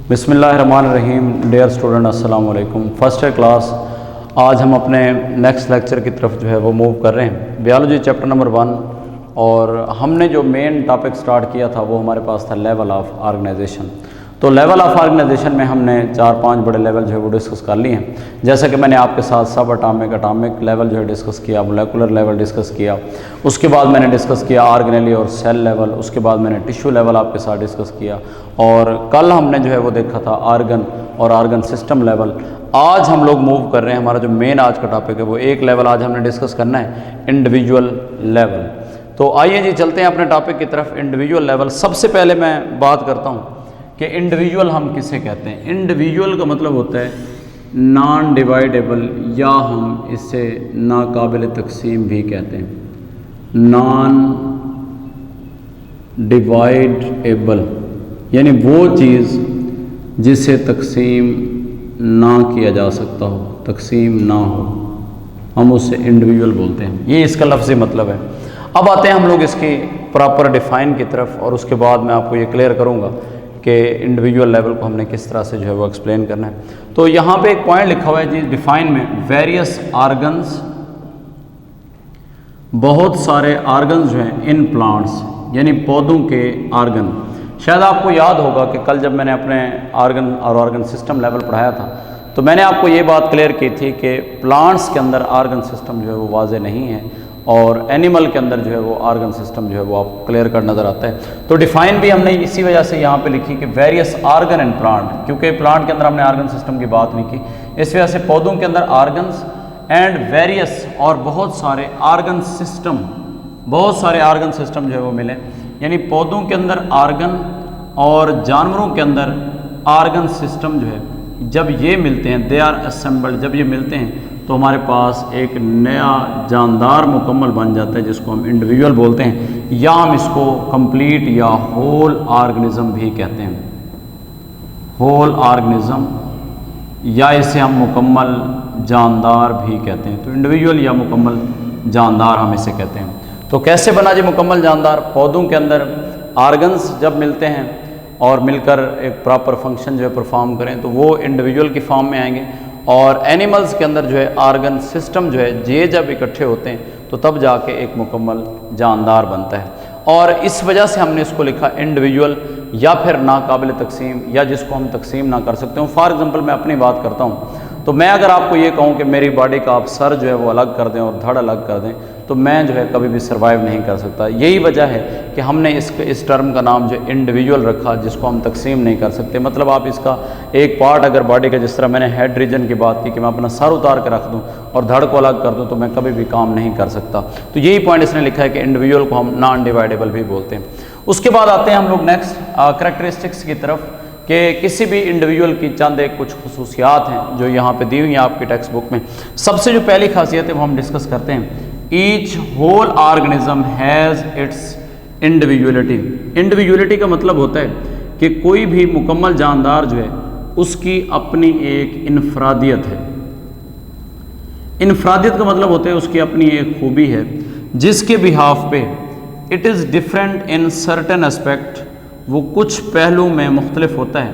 बिस्मिल्लाहिर्रहमानिर्रहीम। Dear student, अस्सलाम वालेकुम। फर्स्ट ईयर क्लास, आज हम अपने नेक्स्ट लेक्चर की तरफ जो है वो मूव कर रहे हैं। बायोलॉजी चैप्टर नंबर 1, और हमने जो मेन टॉपिक स्टार्ट किया था वो हमारे पास था लेवल ऑफ ऑर्गेनाइजेशन। तो लेवल ऑफ ऑर्गेनाइजेशन में हमने 4-5 बड़े लेवल जो है वो डिस्कस कर लिए हैं। जैसा कि मैंने आपके साथ सब अटामिक लेवल जो है डिस्कस किया, मोलेकुलर लेवल डिस्कस किया, उसके बाद मैंने डिस्कस किया ऑर्गेनेली और सेल लेवल, उसके बाद मैंने टिश्यू लेवल आपके साथ डिस्कस किया, और कल हमने जो है वो देखा था ऑर्गन और ऑर्गन सिस्टम लेवल। आज हम लोग मूव कर रहे हैं, हमारा जो मेन आज का टॉपिक है वो एक लेवल आज हमने डिस्कस करना है, इंडिविजुअल लेवल। तो आइए जी चलते हैं अपने टॉपिक की तरफ, इंडिविजुअल लेवल। सबसे पहले मैं बात करता हूँ कि इंडिविजुअल हम किसे कहते हैं। इंडिविजुअल का मतलब होता है नॉन डिवाइडेबल, या हम इसे नाकाबिल तकसीम भी कहते हैं, नॉन डिवाइडेबल, यानी वो चीज़ जिसे तकसीम ना किया जा सकता हो, तकसीम ना हो, हम उसे इंडिविजुअल बोलते हैं। ये इसका लफ्ज़ी मतलब है। अब आते हैं हम लोग इसकी प्रॉपर डिफ़ाइन की तरफ, और उसके बाद मैं आपको ये क्लियर करूँगा कि इंडिविजुअल लेवल को हमने किस तरह से जो है वो एक्सप्लेन करना है। तो यहाँ पे एक पॉइंट लिखा हुआ है जी डिफाइन में, वेरियस ऑर्गन्स, बहुत सारे ऑर्गन्स जो हैं इन प्लांट्स, यानी पौधों के ऑर्गन। शायद आपको याद होगा कि कल जब मैंने अपने ऑर्गन और ऑर्गन सिस्टम लेवल पढ़ाया था तो मैंने आपको ये बात क्लियर की थी कि प्लांट्स के अंदर ऑर्गन सिस्टम जो है वो वाज़े नहीं है, और एनिमल के अंदर जो है वो ऑर्गन सिस्टम जो है वो आपको क्लियर कट नज़र आता है। तो डिफ़ाइन भी हमने इसी वजह से यहाँ पे लिखी कि वेरियस ऑर्गन इन प्लांट, क्योंकि प्लांट के अंदर हमने ऑर्गन सिस्टम की बात नहीं की, इस वजह से पौधों के अंदर ऑर्गन्स एंड वेरियस और बहुत सारे ऑर्गन सिस्टम, बहुत सारे ऑर्गन सिस्टम जो है वो मिले, यानी पौधों के अंदर ऑर्गन और जानवरों के अंदर ऑर्गन सिस्टम जो है जब ये मिलते हैं, दे आर असेंबल्ड, जब ये मिलते हैं तो हमारे पास एक नया जानदार मुकम्मल बन जाता है, जिसको हम इंडिविजुअल बोलते हैं, या हम इसको कंप्लीट या होल ऑर्गेनिज्म भी कहते हैं, होल ऑर्गेनिज्म, या इसे हम मुकम्मल जानदार भी कहते हैं। तो इंडिविजुअल या मुकम्मल जानदार हम इसे कहते हैं। तो कैसे बना जी मुकम्मल जानदार? पौधों के अंदर ऑर्गन्स जब मिलते हैं और मिलकर एक प्रॉपर फंक्शन जो है परफॉर्म करें तो वो इंडिविजुअल की फॉर्म में आएंगे, और एनिमल्स के अंदर जो है ऑर्गन सिस्टम जो है ये जब इकट्ठे होते हैं तो तब जाके एक मुकम्मल जानदार बनता है, और इस वजह से हमने इसको लिखा इंडिविजुअल या फिर नाकाबिल तकसीम, या जिसको हम तकसीम ना कर सकते हूँ। फॉर एग्जांपल मैं अपनी बात करता हूँ, तो मैं अगर आपको ये कहूँ कि मेरी बॉडी का आप सर जो है वो अलग कर दें और धड़ अलग कर दें, तो मैं जो है कभी भी सर्वाइव नहीं कर सकता। यही वजह है कि हमने इस टर्म का नाम जो इंडिविजुअल रखा, जिसको हम तकसीम नहीं कर सकते। मतलब आप इसका एक पार्ट अगर बॉडी का, जिस तरह मैंने हेड रीजन की बात की कि मैं अपना सर उतार के रख दूं और धड़ को अलग कर दूं, तो मैं कभी भी काम नहीं कर सकता। तो यही पॉइंट इसने लिखा है कि इंडिविजुअल को हम नॉन डिवाइडेबल भी बोलते हैं। उसके बाद आते हैं हम लोग नेक्स्ट करैक्टरिस्टिक्स की तरफ, कि किसी भी इंडिविजुअल की चंद एक कुछ खसूसियात हैं जो यहाँ पे दी हुई हैं आपकी टेक्स्ट बुक में। सबसे जो पहली खासियत है वो हम डिस्कस करते हैं, each whole organism has its individuality. Individuality का मतलब होता है कि कोई भी मुकम्मल जानदार जो है उसकी अपनी एक इनफरादियत है। इनफरादियत का मतलब होता है उसकी अपनी एक खूबी है, जिसके बिहाफ पे it is different in certain aspect, वो कुछ पहलू में मुख्तलिफ होता है,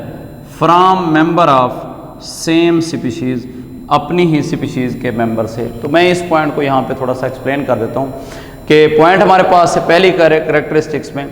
from member of same species, अपनी ही स्पीशीज़ के मेंबर से। तो मैं इस पॉइंट को यहाँ पे थोड़ा सा एक्सप्लेन कर देता हूँ कि पॉइंट हमारे पास है पहली करैक्टरिस्टिक्स में,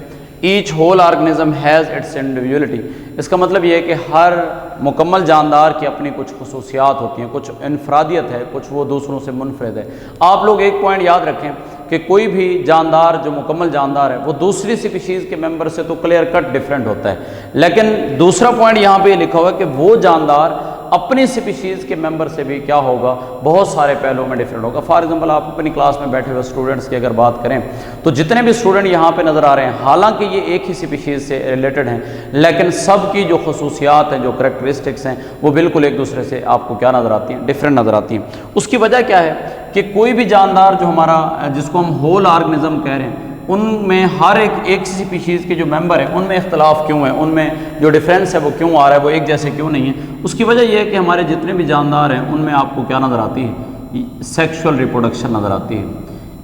each whole organism has its individuality. इसका मतलब ये है कि हर मुकम्मल जानदार की अपनी कुछ खसूसियात होती हैं, कुछ इनफरादियत है, कुछ वो दूसरों से मुनफरद है। आप लोग एक पॉइंट याद रखें कि कोई भी जानदार जो मुकम्मल जानदार है वो दूसरी स्पीशीज़ के मेंबर से तो क्लियर कट डिफरेंट होता है, लेकिन दूसरा पॉइंट यहाँ पे लिखा हुआ है कि वो जानदार अपनी स्पीशीज़ के मेंबर से भी क्या होगा, बहुत सारे पहलुओं में डिफरेंट होगा। फॉर एग्जांपल आप अपनी क्लास में बैठे हुए स्टूडेंट्स की अगर बात करें तो जितने भी स्टूडेंट यहाँ पे नज़र आ रहे हैं, हालांकि ये एक ही स्पीशीज़ से रिलेटेड हैं, लेकिन सब की जो खसूसियात हैं, जो करैक्टरिस्टिक्स हैं, वो बिल्कुल एक दूसरे से आपको क्या नज़र आती हैं, डिफरेंट नज़र आती हैं। उसकी वजह क्या है कि कोई भी जानदार जो हमारा, जिसको हम होल ऑर्गेनिज्म कह रहे हैं, उनमें हर एक स्पीशीज़ के जो मेंबर हैं उनमें इख्तलाफ क्यों है, उनमें जो डिफरेंस है वो क्यों आ रहा है, वो एक जैसे क्यों नहीं है। उसकी वजह यह है कि हमारे जितने भी जानदार हैं उनमें आपको क्या नज़र आती है, सेक्सुअल रिप्रोडक्शन नज़र आती है।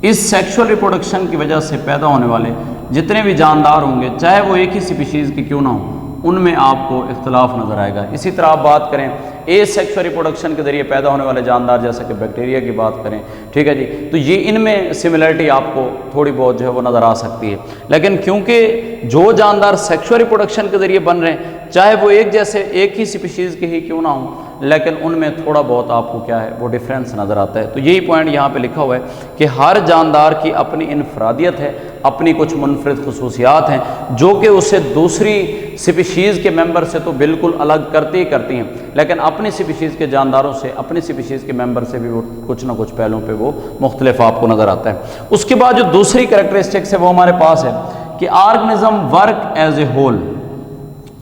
इस सेक्सुअल रिप्रोडक्शन की वजह से पैदा होने वाले जितने भी जानदार होंगे, चाहे वो एक ही स्पीशीज़ के क्यों ना हो, उनमें आपको इख्तलाफ नज़र आएगा। इसी तरह आप बात करें एसेक्सुअल रिप्रोडक्शन के ज़रिए पैदा होने वाले जानदार, जैसे कि बैक्टीरिया की बात करें, ठीक है जी, तो ये इनमें सिमिलरिटी आपको थोड़ी बहुत जो है वो नज़र आ सकती है। लेकिन क्योंकि जो जानदार सेक्सुअल रिप्रोडक्शन के ज़रिए बन रहे हैं, चाहे वो एक जैसे एक ही स्पीशीज़ के ही क्यों ना हो, लेकिन उनमें थोड़ा बहुत आपको क्या है वो डिफरेंस नज़र आता है। तो यही पॉइंट यहाँ पे लिखा हुआ है कि हर जानदार की अपनी इनफरादियत है, अपनी कुछ मुनफरिद खसूसियात हैं जो कि उसे दूसरी स्पीशीज़ के मेंबर से तो बिल्कुल अलग करती ही करती हैं, लेकिन अपनी स्पीशीज़ के जानदारों से, अपनी स्पीशीज़ के मेंबर से भी वो कुछ ना कुछ पहलुओं पे वो मुख्तलिफ आपको नज़र आता है। उसके बाद जो दूसरी करैक्टरिस्टिक्स है वो हमारे पास है कि organism work as a whole.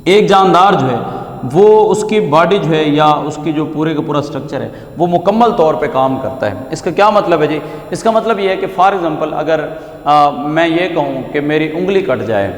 एक जानदार जो है वो उसकी बॉडी जो है या उसकी जो पूरे का पूरा स्ट्रक्चर है वो मुकम्मल तौर पे काम करता है। इसका क्या मतलब है जी? इसका मतलब ये है कि फॉर एग्ज़ाम्पल अगर मैं ये कहूँ कि मेरी उंगली कट जाए,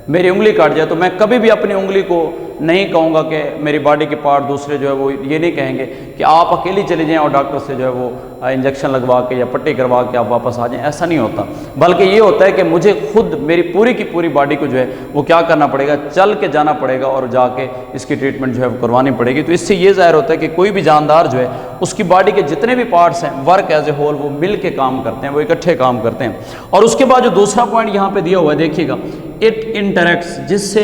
मेरी उंगली कट जाए, तो मैं कभी भी अपनी उंगली को नहीं कहूँगा कि मेरी बॉडी के पार्ट दूसरे जो है वो ये नहीं कहेंगे कि आप अकेली चले जाएं और डॉक्टर से जो है वो इंजेक्शन लगवा के या पट्टी करवा के आप वापस आ जाएं, ऐसा नहीं होता। बल्कि ये होता है कि मुझे खुद मेरी पूरी की पूरी बॉडी को जो है वो क्या करना पड़ेगा, चल के जाना पड़ेगा और जाके इसकी ट्रीटमेंट जो है वो करवानी पड़ेगी। तो इससे ये ज़ाहिर होता है कि कोई भी जानदार जो है उसकी बॉडी के जितने भी पार्ट्स हैं वर्क एज ए होल, वो मिल के काम करते हैं, वो इकट्ठे काम करते हैं। और उसके बाद जो दूसरा पॉइंट यहाँ पर दिया हुआ है देखिएगा, इट इंटरेक्ट्स, जिससे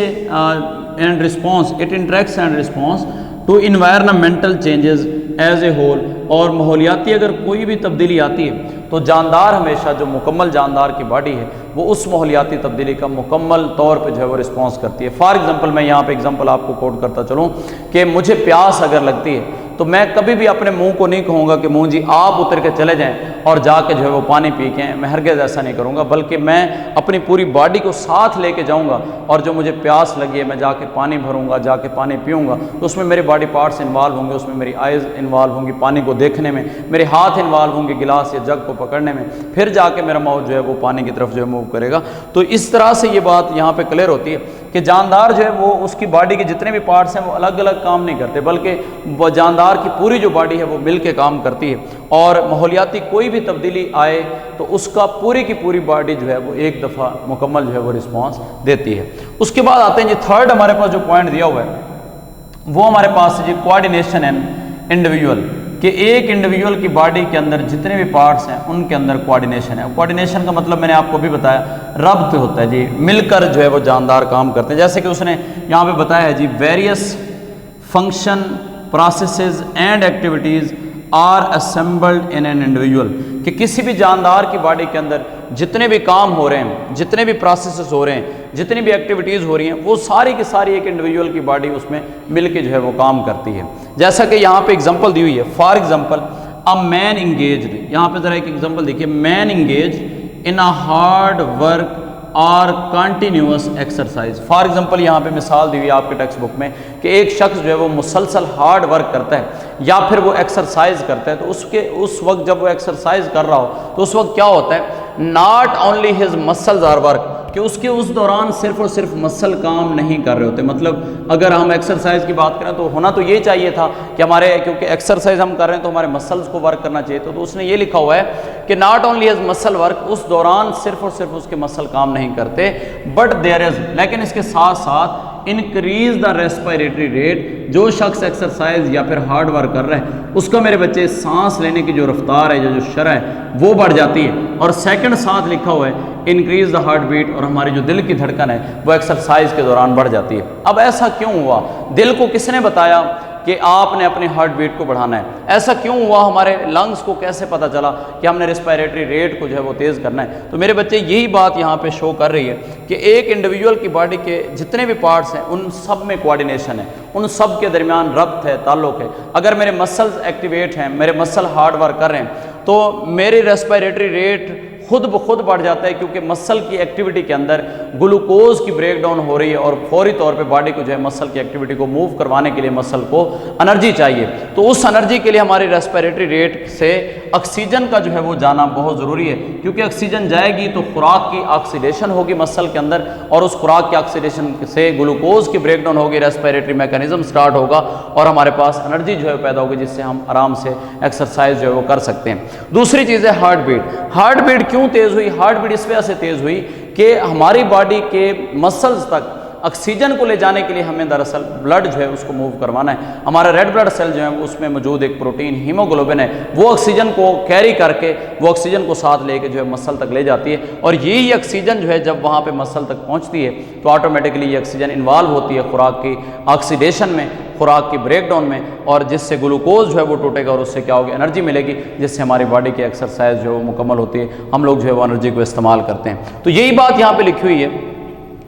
and response, it interacts and response to environmental changes as a whole. और माहौलियाती अगर कोई भी तब्दीली आती है तो जानदार हमेशा, जो मुकम्मल जानदार की बॉडी है वो उस माहौलियाती तब्दीली का मुकम्मल तौर पे जो है वो रिस्पॉन्स करती है। फॉर एग्जांपल मैं यहाँ पे एग्जांपल आपको कोट करता चलूँ कि मुझे प्यास अगर लगती है तो मैं कभी भी अपने मुंह को नहीं कहूँगा कि मुंह जी आप उतर के चले जाएं और जाके जो है वो पानी पी के, मैं हरगिज़ ऐसा नहीं करूँगा, बल्कि मैं अपनी पूरी बॉडी को साथ लेके जाऊँगा और जो मुझे प्यास लगी है मैं जाके पानी भरूँगा, जाके पानी पीऊँगा। तो उसमें मेरे बॉडी पार्ट्स इन्वॉल्व होंगे, उसमें मेरी आइज़ इन्वॉल्व होंगी पानी को देखने में, मेरे हाथ इन्वॉल्व होंगे गिलास या जग को पकड़ने में, फिर जाके मेरा माउथ जो है वो पानी की तरफ जो है मूव करेगा। तो इस तरह से ये बात यहाँ पे क्लियर होती है कि जानदार जो है वो उसकी बॉडी के जितने भी पार्ट्स हैं वो अलग अलग काम नहीं करते, बल्कि वो जानदार की पूरी जो बॉडी है वो मिल के काम करती है। और माहौलियाती कोई भी तब्दीली आए तो उसका पूरी की पूरी बॉडी जो है वो एक दफ़ा मुकम्मल जो है वो रिस्पॉन्स देती है। उसके बाद आते हैं जी थर्ड, हमारे पास जो पॉइंट दिया हुआ है वो हमारे पास है जी कोऑर्डिनेशन एंड इंडिविजुअल, कि एक इंडिविजुअल की बॉडी के अंदर जितने भी पार्ट्स हैं उनके अंदर कोऑर्डिनेशन है। कोऑर्डिनेशन का मतलब मैंने आपको भी बताया, रब्त होता है जी, मिलकर जो है वो जानदार काम करते हैं। जैसे कि उसने यहाँ पे बताया है जी, various function processes and activities are assembled in an individual, कि किसी भी जानदार की बॉडी के अंदर जितने भी काम हो रहे हैं, जितने भी प्रोसेसेस हो रहे हैं, जितनी भी एक्टिविटीज़ हो रही हैं, वो सारी की सारी एक इंडिविजुअल की बॉडी उसमें मिल के जो है वो काम करती है। जैसा कि यहाँ पे एग्जांपल दी हुई है, for example a man engaged, यहाँ पे ज़रा एक एग्जांपल देखिए, man engage in a hard work और कंटिन्यूअस एक्सरसाइज। फॉर एग्जांपल यहाँ पे मिसाल दी हुई है आपके टेक्स्ट बुक में कि एक शख्स जो है वो मुसलसल हार्ड वर्क करता है या फिर वो एक्सरसाइज करता है, तो उस वक्त जब वो एक्सरसाइज कर रहा हो तो उस वक्त क्या होता है, not only his muscles are work, कि उसके उस दौरान सिर्फ और सिर्फ मसल काम नहीं कर रहे होते। मतलब अगर हम एक्सरसाइज की बात करें तो होना तो ये चाहिए था कि हमारे, क्योंकि एक्सरसाइज हम कर रहे हैं तो हमारे मसल्स को वर्क करना चाहिए, तो उसने ये लिखा हुआ है कि not only his muscle work, उस दौरान सिर्फ और सिर्फ उसके मसल काम नहीं करते, बट देयर इज, लेकिन इसके साथ साथ इंक्रीज द रेस्पिरेटरी रेट, जो शख्स एक्सरसाइज या फिर हार्ड वर्क कर रहा है उसका मेरे बच्चे सांस लेने की जो रफ्तार है, जो शरह है वो बढ़ जाती है। और सेकंड साथ लिखा हुआ है इंक्रीज द हार्ट बीट, और हमारी जो दिल की धड़कन है वो एक्सरसाइज के दौरान बढ़ जाती है। अब ऐसा क्यों हुआ? दिल को किसने बताया कि आपने अपनी हार्ट बीट को बढ़ाना है? ऐसा क्यों हुआ? हमारे लंग्स को कैसे पता चला कि हमने रेस्पिरेटरी रेट को जो है वो तेज़ करना है? तो मेरे बच्चे यही बात यहाँ पे शो कर रही है कि एक इंडिविजुअल की बॉडी के जितने भी पार्ट्स हैं उन सब में कोऑर्डिनेशन है, उन सब के दरमियान रब्त है, ताल्लुक़ है। अगर मेरे मसल्स एक्टिवेट हैं, मेरे मसल हार्ड वर्क कर रहे हैं, तो मेरी रेस्पिरेटरी रेट खुद ब खुद बढ़ जाता है, क्योंकि मसल की एक्टिविटी के अंदर ग्लूकोज की ब्रेक डाउन हो रही है और फौरी तौर पे बॉडी को जो है मसल की एक्टिविटी को मूव करवाने के लिए मसल को एनर्जी चाहिए। तो उस एनर्जी के लिए हमारी रेस्पिरेटरी रेट से ऑक्सीजन का जो है वो जाना बहुत ज़रूरी है, क्योंकि ऑक्सीजन जाएगी तो खुराक की ऑक्सीडेशन होगी मसल के अंदर, और उस खुराक की ऑक्सीडेशन से ग्लूकोज की ब्रेक डाउन होगी, रेस्पिरेटरी मैकेनिज्म स्टार्ट होगा और हमारे पास एनर्जी जो है पैदा होगी, जिससे हम आराम से एक्सरसाइज जो है वो कर सकते हैं। दूसरी चीज़ है हार्ट बीट। हार्ट बीट क्यों तेज़ हुई? हार्ट बीट इस वजह से तेज़ हुई कि हमारी बॉडी के मसल्स तक ऑक्सीजन को ले जाने के लिए हमें दरअसल ब्लड जो है उसको मूव करवाना है। हमारा रेड ब्लड सेल जो है उसमें मौजूद एक प्रोटीन हीमोग्लोबिन है, वो ऑक्सीजन को कैरी करके वो ऑक्सीजन को साथ लेके जो है मसल तक ले जाती है, और यही ऑक्सीजन जो है जब वहाँ पे मसल तक पहुँचती है तो ऑटोमेटिकली ये ऑक्सीजन इन्वॉल्व होती है खुराक की ऑक्सीडेशन में, खुराक की ब्रेकडाउन में, और जिससे ग्लूकोज जो है वो टूटेगा और उससे क्या होगी, एनर्जी मिलेगी, जिससे हमारी बॉडी की एक्सरसाइज जो है वो मुकम्मल होती है, हम लोग जो है वो एनर्जी को इस्तेमाल करते हैं। तो यही बात यहाँ पे लिखी हुई है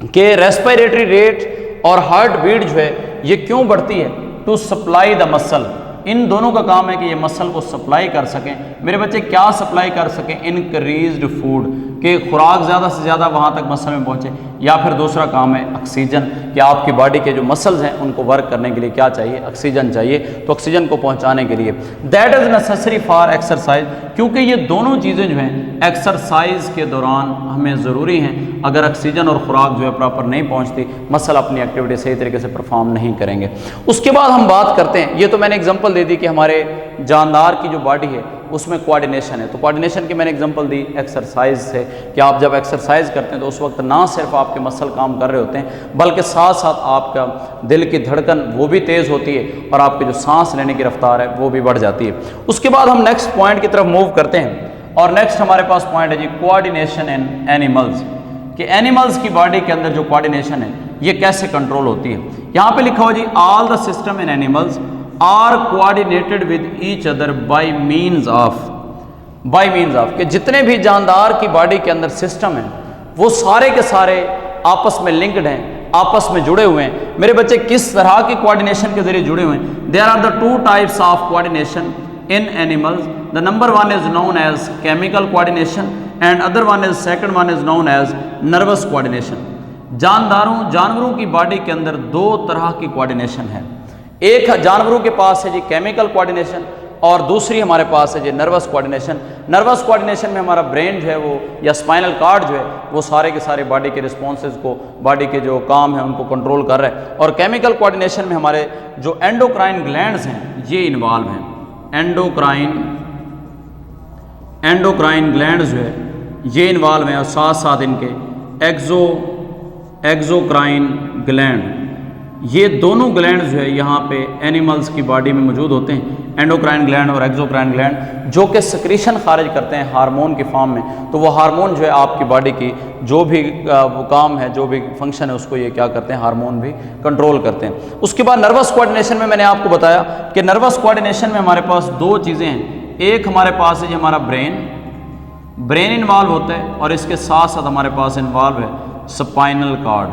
कि रेस्पिरेटरी रेट और हार्ट बीट जो है ये क्यों बढ़ती है, टू सप्लाई द मसल। इन दोनों का काम है कि ये मसल को सप्लाई कर सकें। मेरे बच्चे क्या सप्लाई कर सकें, इनक्रीज्ड फूड, कि खुराक ज़्यादा से ज़्यादा वहाँ तक मसल में पहुँचे, या फिर दूसरा काम है ऑक्सीजन, कि आपकी बॉडी के जो मसल्स हैं उनको वर्क करने के लिए क्या चाहिए, ऑक्सीजन चाहिए, तो ऑक्सीजन को पहुँचाने के लिए that is necessary for exercise, क्योंकि ये दोनों चीज़ें जो हैं एक्सरसाइज के दौरान हमें ज़रूरी हैं। अगर ऑक्सीजन और खुराक जो है प्रॉपर नहीं पहुँचती, मसल अपनी एक्टिविटी सही तरीके से परफॉर्म नहीं करेंगे। उसके बाद हम बात करते हैं, ये तो मैंने एग्जाम्पल दे दी कि हमारे जानदार की जो बॉडी है उसमें कोऑर्डिनेशन है, तो कोऑर्डिनेशन की मैंने एग्जांपल दी एक्सरसाइज से, कि आप जब एक्सरसाइज करते हैं तो उस वक्त ना सिर्फ आपके मसल काम कर रहे होते हैं, बल्कि साथ साथ आपका दिल की धड़कन वो भी तेज़ होती है, और आपकी जो सांस लेने की रफ्तार है वो भी बढ़ जाती है। उसके बाद हम नेक्स्ट पॉइंट की तरफ मूव करते हैं, और नेक्स्ट हमारे पास पॉइंट है जी कोऑर्डिनेशन इन एनिमल्स, कि एनिमल्स की बॉडी के अंदर जो कोऑर्डिनेशन है ये कैसे कंट्रोल होती है। यहाँ पे लिखा हुआ जी all the system in animals are coordinated with each other by means of, कि जितने भी जानदार की बॉडी के अंदर सिस्टम हैं वो सारे के सारे आपस में लिंक्ड हैं, आपस में जुड़े हुए हैं। मेरे बच्चे किस तरह की कोऑर्डिनेशन के जरिए जुड़े हुए हैं, there are the two types of coordination in animals, the number one is known as chemical coordination and other one is second one is known as nervous coordination. जानवरों की बॉडी के अंदर दो तरह की कोऑर्डिनेशन है, एक जानवरों के पास है जी केमिकल कोऑर्डिनेशन, और दूसरी हमारे पास है जी नर्वस कोऑर्डिनेशन। नर्वस कोऑर्डिनेशन में हमारा ब्रेन जो है वो या स्पाइनल कार्ड जो है वो सारे के सारे बॉडी के रिस्पॉन्सेज को, बॉडी के जो काम है उनको कंट्रोल कर रहा है, और केमिकल कोऑर्डिनेशन में हमारे जो एंडोक्राइन ग्लैंड्स हैं ये इन्वॉल्व हैं। एंडोक्राइन ग्लैंड्स जो है ये इन्वॉल्व हैं, और साथ साथ इनके एक्सोक्राइन ग्लैंड, ये दोनों ग्लैंड जो है यहाँ पे एनिमल्स की बॉडी में मौजूद होते हैं, एंडोक्राइन ग्लैंड और एक्सोक्राइन ग्लैंड, जो कि सिक्रीशन खारिज करते हैं हार्मोन की फॉर्म में। तो वो हार्मोन जो है आपकी बॉडी की जो भी वो काम है, जो भी फंक्शन है, उसको ये क्या करते हैं, हार्मोन भी कंट्रोल करते हैं। उसके बाद नर्वस कोऑर्डिनेशन में मैंने आपको बताया कि नर्वस कोऑर्डिनेशन में हमारे पास दो चीज़ें हैं, एक हमारे पास है हमारा ब्रेन इन्वॉल्व होता है, और इसके साथ साथ हमारे पास इन्वॉल्व है स्पाइनल कार्ड,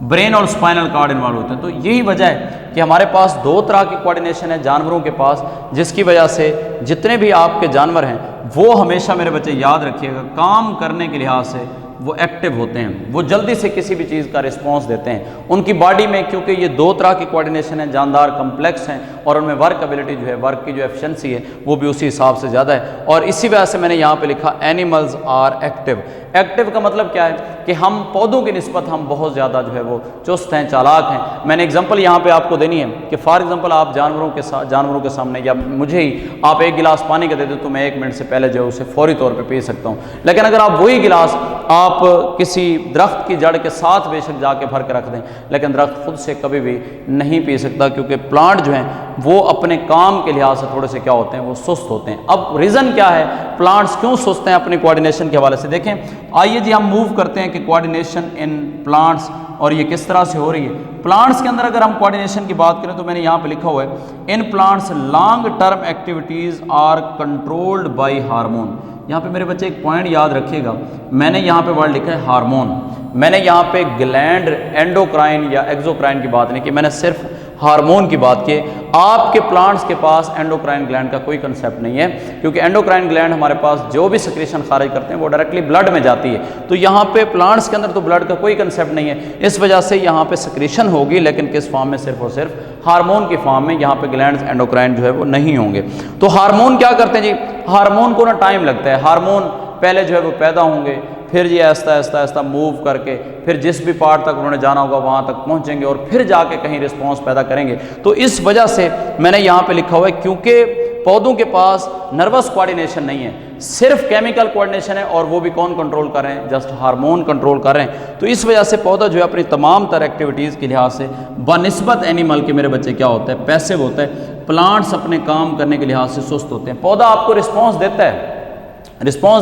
ब्रेन और स्पाइनल कार्ड इन्वॉल्व होते हैं। तो यही वजह है कि हमारे पास दो तरह की कोऑर्डिनेशन है जानवरों के पास, जिसकी वजह से जितने भी आपके जानवर हैं वो हमेशा, मेरे बच्चे याद रखिएगा, काम करने के लिहाज से वो एक्टिव होते हैं, वो जल्दी से किसी भी चीज़ का रिस्पॉन्स देते हैं। उनकी बॉडी में क्योंकि ये दो तरह की कोऑर्डिनेशन है, जानदार कम्प्लेक्स हैं, और उनमें वर्क एबिलिटी जो है, वर्क की जो एफिशिएंसी है वो भी उसी हिसाब से ज़्यादा है, और इसी वजह से मैंने यहाँ पे लिखा एनिमल्स आर एक्टिव। एक्टिव का मतलब क्या है कि हम पौधों की निस्बत हम बहुत ज़्यादा जो है वो चुस्त हैं, चालाक हैं। मैंने एग्जांपल यहाँ पे आपको देनी है कि फॉर एग्जांपल आप जानवरों के सामने या मुझे ही आप एक गिलास पानी का दे दो तो मैं 1 मिनट से पहले जो है उसे फौरी तौर पे पी सकता हूँ, लेकिन अगर आप वही गिलास आप किसी दरख्त की जड़ के साथ बेशक जाके भर के रख दें, लेकिन दरख्त खुद से कभी भी नहीं पी सकता, क्योंकि प्लांट जो हैं वो अपने काम के लिहाज से थोड़े से क्या होते हैं, वो सुस्त होते हैं। अब रीज़न क्या है, प्लांट्स क्यों सुस्त हैं अपने कोऑर्डिनेशन के हवाले से देखें। आइए जी हम मूव करते हैं कि कोऑर्डिनेशन इन प्लांट्स, और ये किस तरह से हो रही है। प्लांट्स के अंदर अगर हम कोऑर्डिनेशन की बात करें तो मैंने यहाँ पे लिखा हुआ है, in plants long term activities are controlled by hormone. यहाँ पे मेरे बच्चे एक पॉइंट याद रखिएगा, मैंने यहाँ पे वर्ड लिखा है हार्मोन, मैंने यहाँ पे ग्लैंड, एंडोक्राइन या एक्सोक्राइन की बात नहीं की, मैंने सिर्फ हार्मोन की बात की। आपके प्लांट्स के पास एंडोक्राइन ग्लैंड का कोई कंसेप्ट नहीं है, क्योंकि एंडोक्राइन ग्लैंड हमारे पास जो भी सिक्रीशन खारिज करते हैं वो डायरेक्टली ब्लड में जाती है, तो यहाँ पे प्लांट्स के अंदर तो ब्लड का कोई कंसेप्ट नहीं है, इस वजह से यहाँ पे सिक्रीशन होगी, लेकिन किस फॉर्म में, सिर्फ और सिर्फ हार्मोन की फॉर्म में। यहाँ पे ग्लैंड्स एंडोक्राइन जो है वो नहीं होंगे। तो हार्मोन क्या करते हैं जी, हार्मोन को ना टाइम लगता है, हार्मोन पहले जो है वो पैदा होंगे, फिर ये आहिस्ता आहिस्ता मूव करके फिर जिस भी पार्ट तक उन्होंने जाना होगा वहाँ तक पहुँचेंगे, और फिर जाके कहीं रिस्पॉन्स पैदा करेंगे। तो इस वजह से मैंने यहाँ पे लिखा हुआ है, क्योंकि पौधों के पास नर्वस कोऑर्डिनेशन नहीं है, सिर्फ केमिकल कोऑर्डिनेशन है और वो भी कौन कंट्रोल कर रहे हैं, जस्ट हार्मोन कंट्रोल कर रहे हैं। तो इस वजह से पौधा जो है अपनी तमाम तरह एक्टिविटीज़ के लिहाज से बनिस्बत एनिमल के मेरे बच्चे क्या होता है, पैसिव होता है। प्लांट्स अपने काम करने के लिहाज से सुस्त होते हैं। पौधा आपको रिस्पॉन्स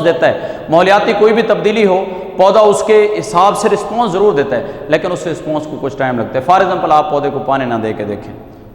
देता है, माहौलियाती कोई भी तब्दीली हो पौधा उसके हिसाब से रिस्पॉन्स ज़रूर देता है, लेकिन उस रिस्पॉन्स को कुछ टाइम लगता है। फॉर एग्जांपल आप पौधे को पानी ना दे के देखें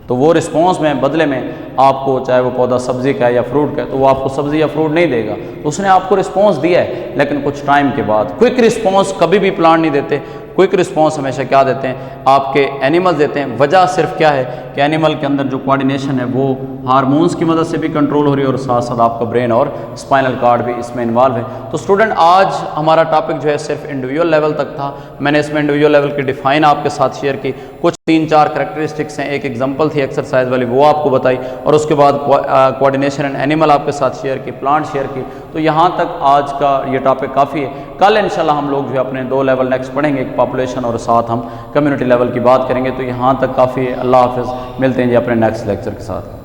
तो वो रिस्पॉन्स में बदले में आपको, चाहे वो पौधा सब्ज़ी का है या फ्रूट का है, तो वो आपको सब्ज़ी या फ्रूट नहीं देगा। तो उसने आपको रिस्पॉन्स दिया है, लेकिन कुछ टाइम के बाद। क्विक रिस्पॉन्स कभी भी प्लांट नहीं देते। क्विक रिस्पॉन्स हमेशा क्या देते हैं, आपके एनिमल्स देते हैं। वजह सिर्फ क्या है कि एनिमल के अंदर जो कोऑर्डिनेशन है वो हार्मोन्स की मदद से भी कंट्रोल हो रही है और साथ साथ आपका ब्रेन और स्पाइनल कार्ड भी इसमें इन्वॉल्व है। तो स्टूडेंट आज हमारा टॉपिक जो है सिर्फ इंडिविजुअल लेवल तक था। मैंने इसमें इंडिविजुअल लेवल की डिफाइन आपके साथ शेयर की, कुछ 3-4 करैक्टरिस्टिक्स हैं, एक एग्जांपल थी एक्सरसाइज वाली वो आपको बताई, और उसके बाद कोऑर्डिनेशन एंड एनिमल आपके साथ शेयर की, प्लांट शेयर की। तो यहाँ तक आज का ये टॉपिक काफ़ी है। कल इंशाल्लाह हम लोग जो है अपने 2 लेवल नेक्स्ट पढ़ेंगे, एक पॉपुलेशन और साथ हम कम्युनिटी लेवल की बात करेंगे। तो यहाँ तक काफ़ी है। अल्लाह हाफ़िज़, मिलते हैं जी अपने नेक्स्ट लेक्चर के साथ।